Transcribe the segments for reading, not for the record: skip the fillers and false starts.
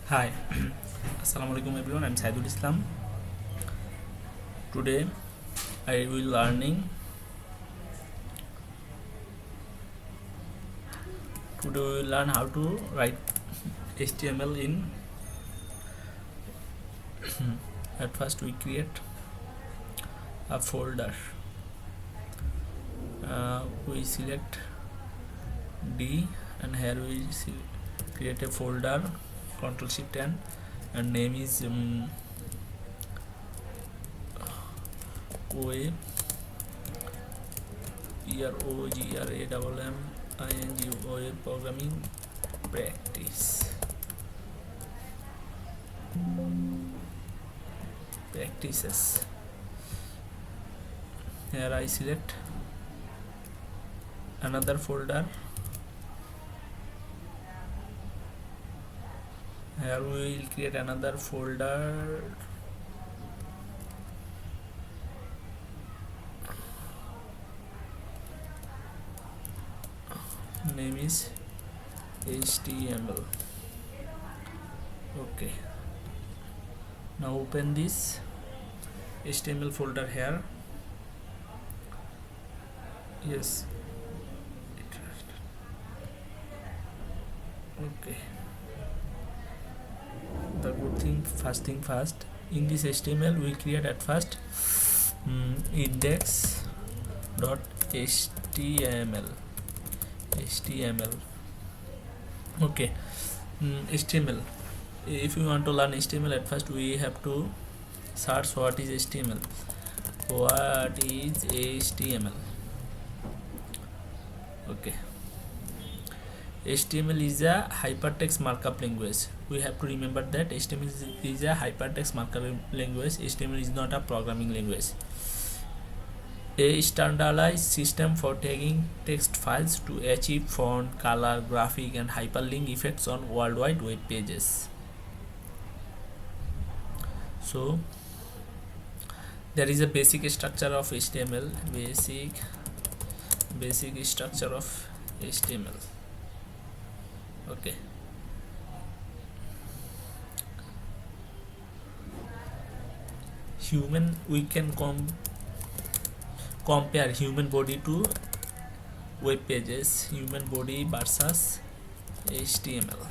Hi, Assalamu alaikum everyone. I'm Saidul Islam. Today I will learning. Today we will learn how to write HTML in. At first we create a folder. We select D and here we create a folder. Ctrl Shift N and name is web programming programming practices. Here I select another folder. Here we will create another folder. Name is HTML. Okay, now open this HTML folder here. Yes, okay. The good thing, first thing first, in this HTML we create at first index.html. Okay. HTML, if you want to learn HTML, at first we have to search what is HTML. What is HTML? Okay, HTML is a hypertext markup language. We have to remember that HTML is a hypertext markup language. HTML is not a programming language. A standardized system for tagging text files to achieve font, color, graphic and hyperlink effects on worldwide web pages. So there is a basic structure of HTML. Basic structure of HTML. Okay, we can compare human body to web pages. Human body versus HTML.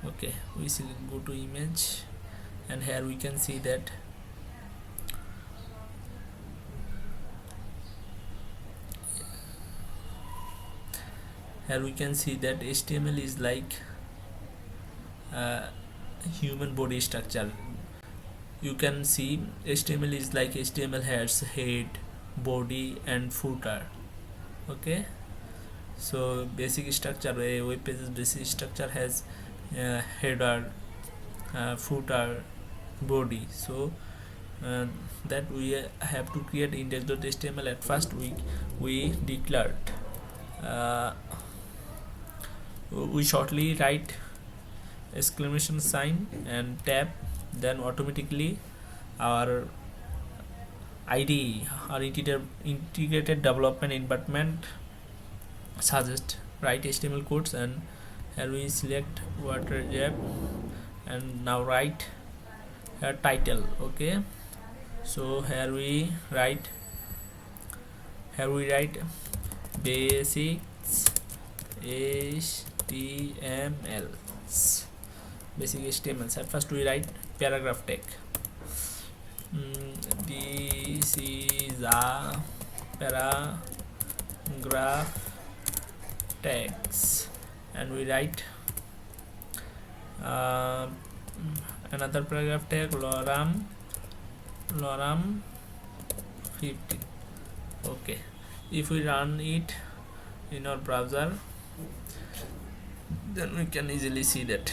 Okay, we go to image and here we can see that HTML is like human body structure. You can see HTML is like HTML has head, body and footer. Okay, so basic structure, a web page's basic structure has header, footer, body. So that we have to create index.html. At first we declared we shortly write exclamation sign and tab, then automatically our IDE or integrated development environment suggest write HTML codes, and here we select water tab and now write here title. Okay, so here we write basics HTML. Basic HTML. At first we write paragraph tag. This is a paragraph text, and we write another paragraph tag lorem 50. Okay, if we run it in our browser, then we can easily see that.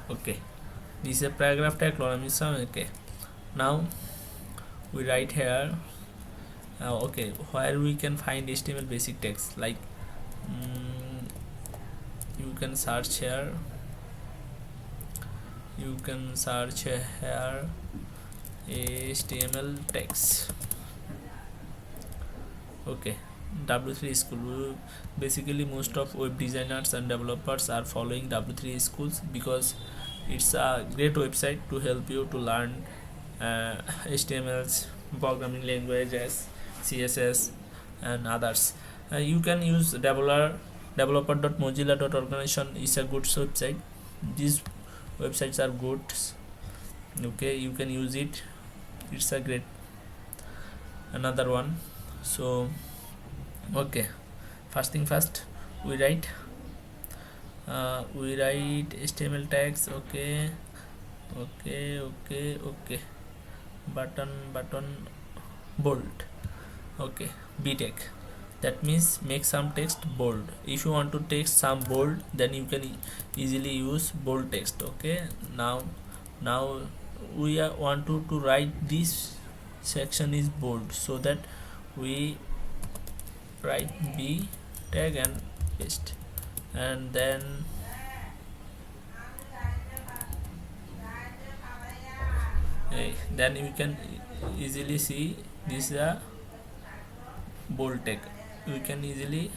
Okay, this is a paragraph tag lorem is some. Okay, now we write here okay, where we can find HTML basic text, like you can search here HTML text. Okay, W3 school. Basically most of web designers and developers are following W3 schools because it's a great website to help you to learn HTMLs, programming languages, CSS and others. You can use developer.mozilla.organization is a good website. These websites are good. Okay, you can use it. It's a great another one. So okay, first thing first, we write HTML tags. Okay, button bold. Okay, b tag, that means make some text bold. If you want to text some bold, then you can easily use bold text. Okay, now we want to write this section is bold, so that we write b tag and paste, and then you can easily see this is a bold tag. You can easily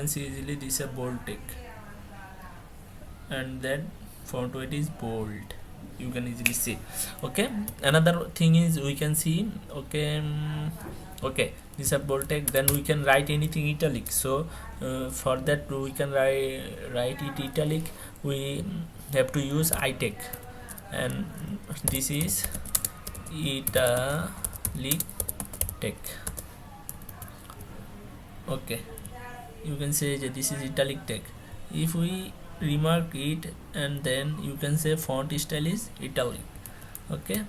see easily this is a bold tag, and then font weight is bold. You can easily see. Okay, another thing is we can see. Okay, this is a bold tag. Then we can write anything italic. So for that we can write it italic. We have to use itag, and this is italic tag. Okay, you can say that this is italic tag. If we remark it, and then you can say font style is italic. Okay,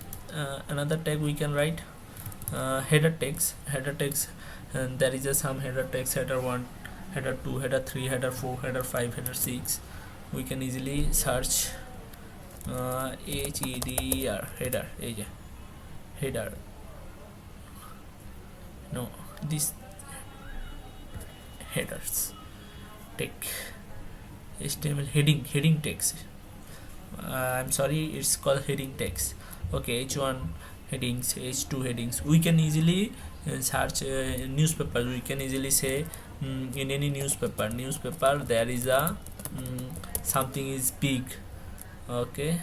another tag we can write header tags, and there is some header tags: header 1, header 2, header 3, header 4, header 5, header 6. We can easily search header. No, this headers tag, HTML heading text. I'm sorry, it's called heading text. Okay, H1 headings, H2 headings. We can easily search newspaper. We can easily say in any newspaper there is a something is big. Okay,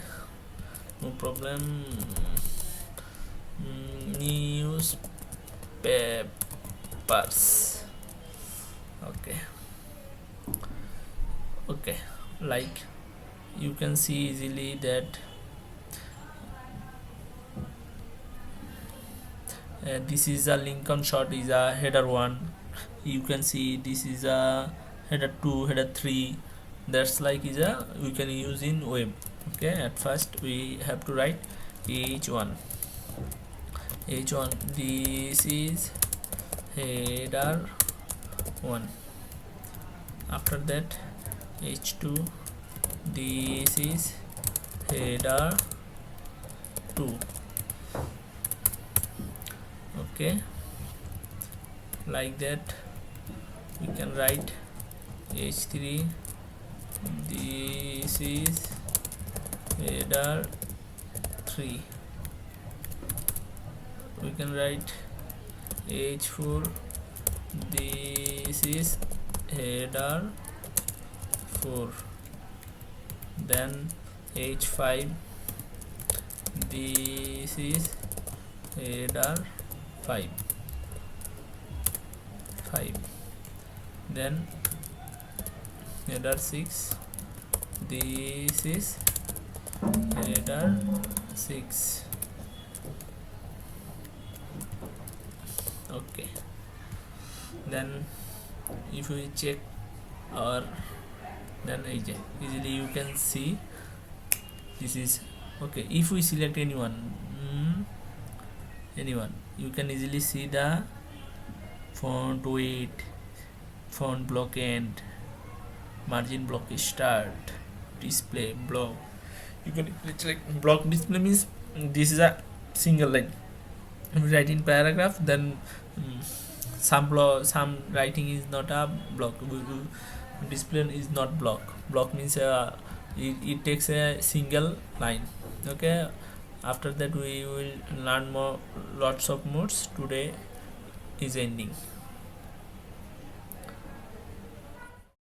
no problem. Newspapers. Okay, like you can see easily that this is a Lincoln shot is a header 1. You can see this is a header 2, header 3. That's like is a we can use in web. Okay, at first we have to write h1. This is header 1. After that h2, this is header 2. Okay, like that we can write h3, this is header 3. We can write h4, this is header 4. Then h5, this is header 5. Then header 6, this is header 6. Okay, then if we check our then easily you can see this is okay. If we select anyone, you can easily see the font weight, font block end, margin block start, display block. You can check block display means this is a single line. If we write in paragraph, then some writing is not a block. Display is not block. Block means it takes a single line. Okay, after that we will learn more lots of modes. Today is ending.